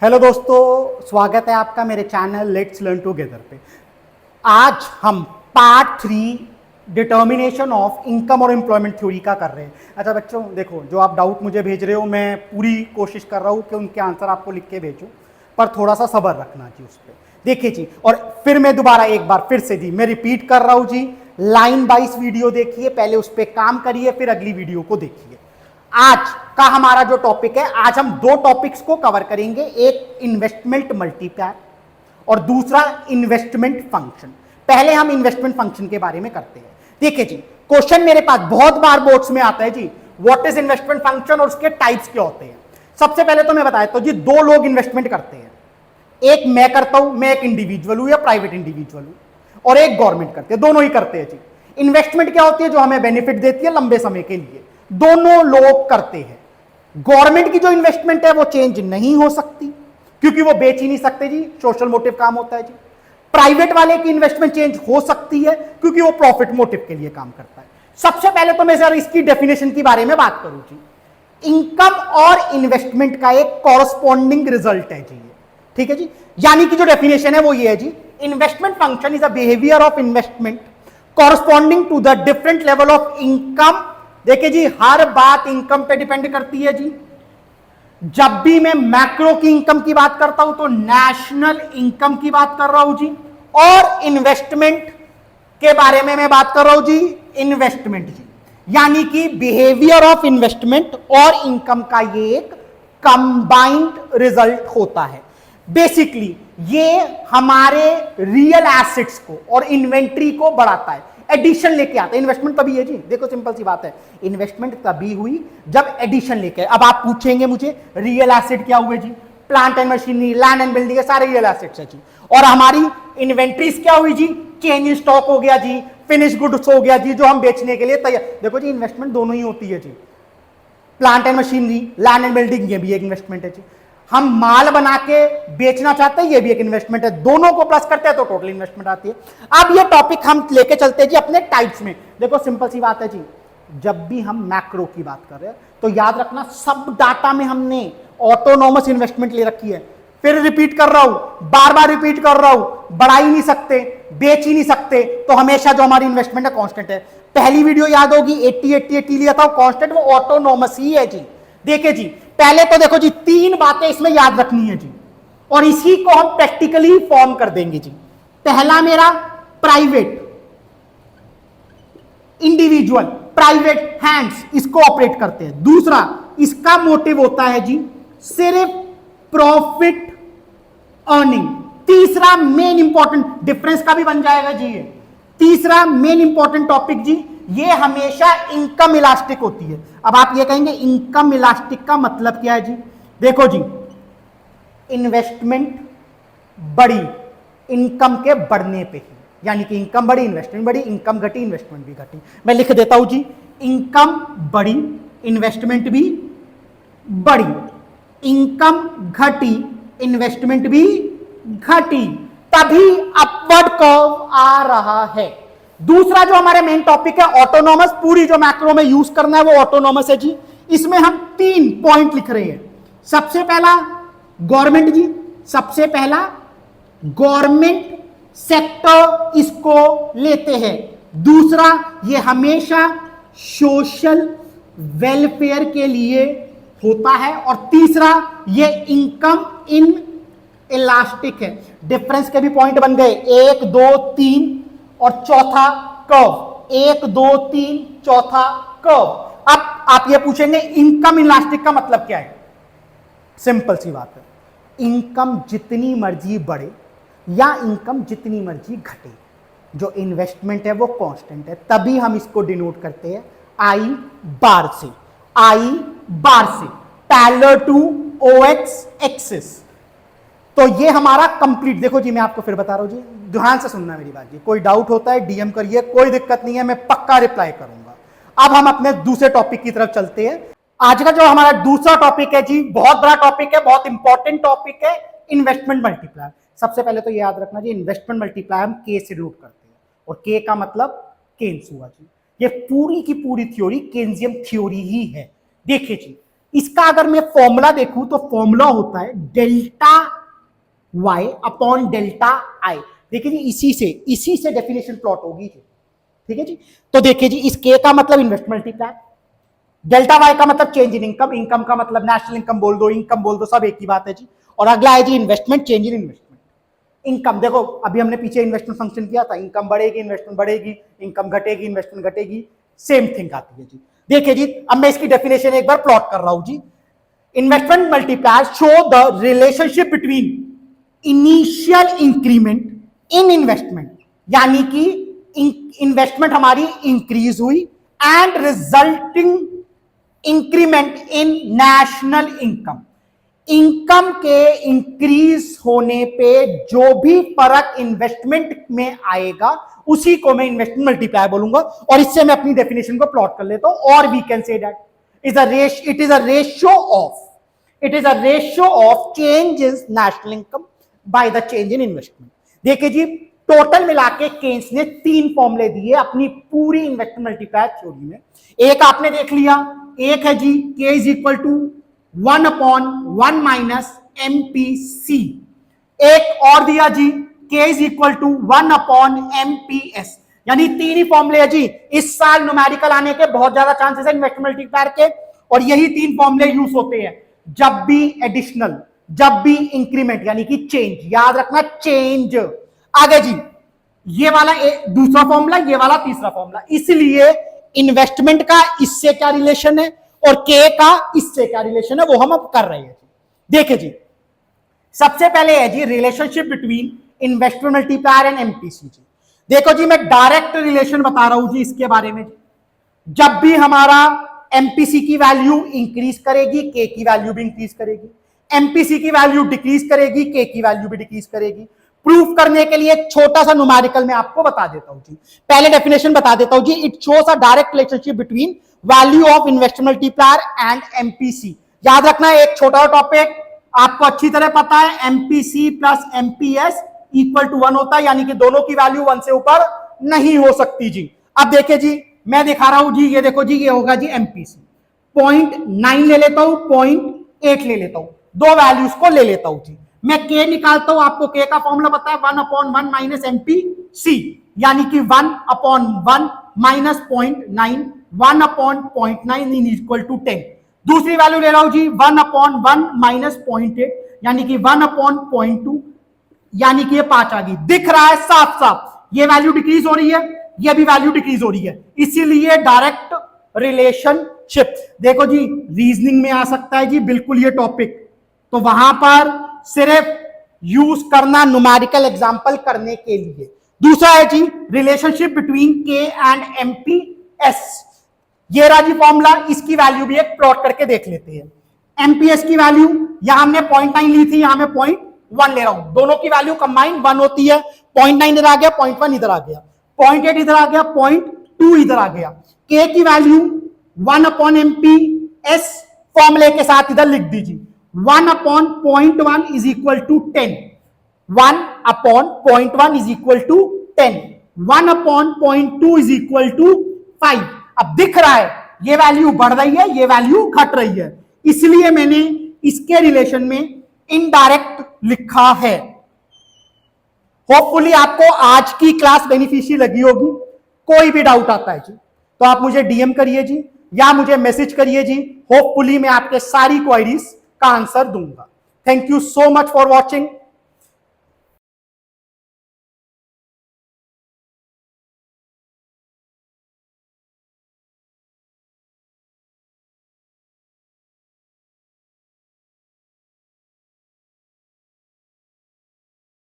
Hello दोस्तों, स्वागत है आपका मेरे चैनल लेट्स लर्न टुगेदर पे। आज हम पार्ट 3 डिटर्मिनेशन ऑफ इनकम और एम्प्लॉयमेंट थ्योरी का कर रहे हैं। अच्छा बच्चों देखो, जो आप डाउट मुझे भेज रहे हो मैं पूरी कोशिश कर रहा हूँ कि उनके आंसर आपको लिख के भेजूँ, पर थोड़ा सा सब्र रखना जी उस पर। देखिए जी, और फिर मैं दोबारा एक बार फिर से जी मैं रिपीट कर रहा हूँ जी, लाइन वाइज वीडियो देखिए, पहले उस पर काम करिए फिर अगली वीडियो को देखिए। आज का हमारा जो टॉपिक है, आज हम दो टॉपिक्स को कवर करेंगे, एक इन्वेस्टमेंट मल्टीप्लायर और दूसरा इन्वेस्टमेंट फंक्शन। पहले हम इन्वेस्टमेंट फंक्शन के बारे में करते हैं। देखिए जी, क्वेश्चन मेरे पास बहुत बार बोर्ड्स में आता है जी, व्हाट इज इन्वेस्टमेंट फंक्शन और उसके टाइप्स क्या होते हैं। सबसे पहले तो मैं बताया तो जी, दो लोग इन्वेस्टमेंट करते हैं, एक मैं करता हूं, मैं एक इंडिविजुअल हूं या प्राइवेट इंडिविजुअल हूं, और एक गवर्नमेंट करते हैं, दोनों ही करते हैं जी। इन्वेस्टमेंट क्या होती है? जो हमें बेनिफिट देती है लंबे समय के लिए, दोनों लोग करते हैं। गवर्नमेंट की जो इन्वेस्टमेंट है वो चेंज नहीं हो सकती क्योंकि वो बेच ही नहीं सकते जी, सोशल मोटिव काम होता है जी। प्राइवेट वाले की इन्वेस्टमेंट चेंज हो सकती है क्योंकि वो प्रॉफिट मोटिव के लिए काम करता है। सबसे पहले तो मैं सर इसकी डेफिनेशन के बारे में बात करूं जी, इनकम और इन्वेस्टमेंट का एक कॉरस्पॉन्डिंग रिजल्ट है जी, ठीक है जी। यानी कि जो डेफिनेशन है वो ये है जी, investment function is a behaviour of investment corresponding to the different level of income. देखिए जी, हर बात इनकम पे डिपेंड करती है जी। जब भी मैं मैक्रो की इनकम की बात करता हूं तो नेशनल इनकम की बात कर रहा हूं जी, और इन्वेस्टमेंट के बारे में मैं बात कर रहा हूं जी, इन्वेस्टमेंट जी। यानी कि बिहेवियर ऑफ इन्वेस्टमेंट और इनकम का ये एक कंबाइंड रिजल्ट होता है। बेसिकली ये हमारे रियल एसेट्स को और इन्वेंट्री को बढ़ाता है, एडिशन लेके आता है। इन्वेस्टमेंट तभी है जी, देखो सिंपल सी बात है, इन्वेस्टमेंट तभी हुई जब एडिशन लेके। अब आप पूछेंगे मुझे रियल एसेट क्या हुए जी, plant and machinery, land and building, सारे रियल एसेट्स है जी। और हमारी इन्वेंट्रीज क्या हुई जी, चेंज इन स्टॉक हो गया जी, फिनिश गुड्स हो गया जी, जो हम बेचने के लिए तैयार। देखो जी, इन्वेस्टमेंट दोनों ही होती है जी, plant and machinery, land and building, ये भी एक इन्वेस्टमेंट है जी। हम माल बना के बेचना चाहते हैं, ये भी एक इन्वेस्टमेंट है। दोनों को प्लस करते हैं तो टोटल इन्वेस्टमेंट आती है। अब ये टॉपिक हम लेके चलते हैं जी अपने टाइप्स में। देखो सिंपल सी बात है जी, जब भी हम मैक्रो की बात कर रहे हैं तो याद रखना, सब डाटा में हमने ऑटोनॉमस इन्वेस्टमेंट ले रखी है। फिर रिपीट कर रहा हूं, बार बार रिपीट कर रहा हूं, बढ़ा ही नहीं सकते, बेच ही नहीं सकते, तो हमेशा जो हमारी इन्वेस्टमेंट है कांस्टेंट है। पहली वीडियो याद होगी, 80-80-80 लिया था, कांस्टेंट वो ऑटोनॉमस ही है जी। देखिए जी, पहले तो देखो जी, तीन बातें इसमें याद रखनी है जी, और इसी को हम प्रैक्टिकली फॉर्म कर देंगे जी। पहला मेरा प्राइवेट, इंडिविजुअल, प्राइवेट हैंड्स इसको ऑपरेट करते हैं। दूसरा, इसका मोटिव होता है जी सिर्फ प्रॉफिट अर्निंग। तीसरा मेन इंपॉर्टेंट, डिफरेंस का भी बन जाएगा जी ये। तीसरा मेन इंपॉर्टेंट टॉपिक जी, ये हमेशा इनकम इलास्टिक होती है। अब आप ये कहेंगे इनकम इलास्टिक का मतलब क्या है जी, देखो जी, इन्वेस्टमेंट बढ़ी इनकम के बढ़ने पे ही, यानी कि इनकम बढ़ी इन्वेस्टमेंट बढ़ी, इनकम घटी इन्वेस्टमेंट भी घटी। मैं लिख देता हूं जी, इनकम बढ़ी इन्वेस्टमेंट भी बढ़ी, इनकम घटी इन्वेस्टमेंट भी घटी, तभी अपवर्ड कर्व आ रहा है। दूसरा जो हमारे मेन टॉपिक है ऑटोनॉमस, पूरी जो मैक्रो में यूज करना है वो ऑटोनॉमस है जी। इसमें हम 3 पॉइंट लिख रहे हैं। सबसे पहला गवर्नमेंट जी, सबसे पहला गवर्नमेंट सेक्टर इसको लेते हैं। दूसरा, ये हमेशा सोशल वेलफेयर के लिए होता है, और तीसरा, ये इनकम इन इलास्टिक है। डिफरेंस के भी पॉइंट बन गए, 1 2 3 और चौथा कर्व, 1 2 3 चौथा कर्व। अब आप ये पूछेंगे इनकम इलास्टिक का मतलब क्या है? सिंपल सी बात है, इनकम जितनी मर्जी बढ़े या इनकम जितनी मर्जी घटे, जो इन्वेस्टमेंट है वो कांस्टेंट है, तभी हम इसको डिनोट करते हैं आई बार से, आई बार से, पैरेलल टू ओएक्स एक्सिस। तो ये हमारा कंप्लीट, देखो जी मैं आपको फिर बता रहा हूं जी, ध्यान से सुनना मेरी बात जी, कोई डाउट होता है डीएम करिए, कोई दिक्कत नहीं है, मैं पक्का रिप्लाई करूंगा। अब हम अपने दूसरे टॉपिक की तरफ चलते हैं। आज का जो हमारा दूसरा टॉपिक है जी, बहुत बड़ा टॉपिक है, बहुत इंपॉर्टेंट टॉपिक है, इन्वेस्टमेंट मल्टीप्लायर। सबसे पहले तो ये याद रखना जी, इन्वेस्टमेंट मल्टीप्लायर हम के से डिनोट करते हैं, और के का मतलब केन्स हुआ जी। ये पूरी की पूरी थ्योरी केन्जियम थ्योरी ही है। देखिए जी, इसका अगर मैं फॉर्मूला देखूं तो फॉर्मूला होता है डेल्टा y अपॉन डेल्टा आई। देखिए जी इसी से डेफिनेशन प्लॉट होगी जी, ठीक है जी। तो देखिए जी इस के का मतलब इन्वेस्टमेंट मल्टीप्लाई, डेल्टा वाई का मतलब चेंज इन इनकम, इनकम का मतलब नेशनल इनकम बोल दो, इनकम बोल दो, सब एक ही बात है जी। और अगला है जी investment, change in investment. Income देखो अभी हमने पीछे इन्वेस्टमेंट फंक्शन किया था, इनकम बढ़ेगी इन्वेस्टमेंट बढ़ेगी, इनकम घटेगी इन्वेस्टमेंट घटेगी, सेम थिंग आती है जी। देखिए जी अब मैं इसकी डेफिनेशन एक बार प्लॉट कर रहा हूं जी। Investment multiplier show the relationship between initial increment in investment, यानी कि इन्वेस्टमेंट हमारी इंक्रीज हुई and resulting increment in national income. Income के इंक्रीज होने पे जो भी फर्क इन्वेस्टमेंट में आएगा उसी को मैं इन्वेस्टमेंट मल्टीप्लायर बोलूंगा। और इससे मैं अपनी डेफिनेशन को प्लॉट कर लेता हूं। और we can say that it is a ratio of change in national income by the change in investment. देखिए जी टोटल मिला के केन्स ने 3 फॉर्मूले दिए अपनी पूरी इन्वेस्टमेंट मल्टीप्लायर थ्योरी में। एक आपने देख लिया, एक है जी K is equal to 1/1 minus MPC। एक और दिया जी K is equal to 1/MPS। यानी 3 ही फॉर्मूले है जी। इस साल न्यूमेरिकल आने के बहुत ज्यादा चांसेस है इन्वेस्टमेंट मल्टीप्लायर के, और यही 3 फॉर्मूले यूज होते हैं जब भी एडिशनल, जब भी इंक्रीमेंट यानी कि चेंज, याद रखना चेंज। आगे जी ये वाला दूसरा फॉर्मूला, ये वाला तीसरा फॉर्मूला। इसलिए इन्वेस्टमेंट का इससे क्या रिलेशन है और के का इससे क्या रिलेशन है वो हम अब कर रहे हैं। देखिए जी सबसे पहले है जी relationship between investment multiplier and MPC जी। देखो जी मैं डायरेक्ट रिलेशन बता रहा हूं जी इसके बारे में। जब भी हमारा एमपीसी की वैल्यू इंक्रीज करेगी के की वैल्यू भी इंक्रीज करेगी, एमपीसी की वैल्यू डिक्रीज करेगी के की वैल्यू भी डिक्रीज करेगी। प्रूफ करने के लिए छोटा सा न्यूमेरिकल मैं आपको बता देता हूं जी। पहले डेफिनेशन बता देता हूं जी। It shows a direct relationship between value of investment multiplier and MPC. याद रखना एक छोटा टॉपिक आपको अच्छी तरह पता है, MPC plus MPS equal to 1 होता है, यानी कि दोनों की वैल्यू 1 से ऊपर नहीं हो सकती जी। अब देखिए जी मैं दिखा रहा हूं जी, ये देखो जी ये होगा जी एमपीसी। 0.9 ले लेता हूं, 0.8 ले लेता हूं, दो वैल्यूज को ले लेता हूं जी। मैं के निकालता हूं, आपको के का फॉर्मूला पता है 1/1 माइनस एमपीसी, यानी कि 1/1 माइनस 0.9, 1/0.9 इन इक्वल टू 10। दूसरी वैल्यू ले रहा हूं जी 1/1 माइनस 0.8, यानी कि 1/0.2, यानी कि ये 5 आ गई। दिख रहा है साफ साफ ये वैल्यू डिक्रीज हो रही है, ये भी वैल्यू डिक्रीज हो रही है, इसीलिए डायरेक्ट रिलेशनशिप। देखो जी रीजनिंग में आ सकता है जी बिल्कुल ये टॉपिक, तो वहां पर सिर्फ यूज करना न्यूमेरिकल एग्जांपल करने के लिए। दूसरा है जी रिलेशनशिप बिटवीन के एंड एमपीएस। ये रहा जी फॉर्मूला, इसकी वैल्यू भी एक प्लॉट करके देख लेते हैं। एमपीएस की वैल्यू यहां हमने 0.9 ली थी, यहां मैं 0.1 ले रहा हूं, दोनों की वैल्यू कंबाइन 1 होती है। 0.9 इधर आ गया, 0.1 इधर आ गया, 0.8 इधर आ गया, 0.2 इधर आ गया। के की वैल्यू 1/MPS फॉर्मूले के साथ इधर लिख दीजिए। 1/0.1 is equal to 10, 1/0.1 is equal to 10, 1/0.2 is equal to 5। अब दिख रहा है ये वैल्यू बढ़ रही है, ये वैल्यू घट रही है, इसलिए मैंने इसके रिलेशन में इनडायरेक्ट लिखा है। होपफुली आपको आज की क्लास बेनिफिशियल लगी होगी। कोई भी डाउट आता है जी तो आप मुझे डीएम करिए जी या मुझे मैसेज करिए जी। होपफुली मैं आपके सारी क्वेरीज का आंसर दूंगा। Thank you so much for watching.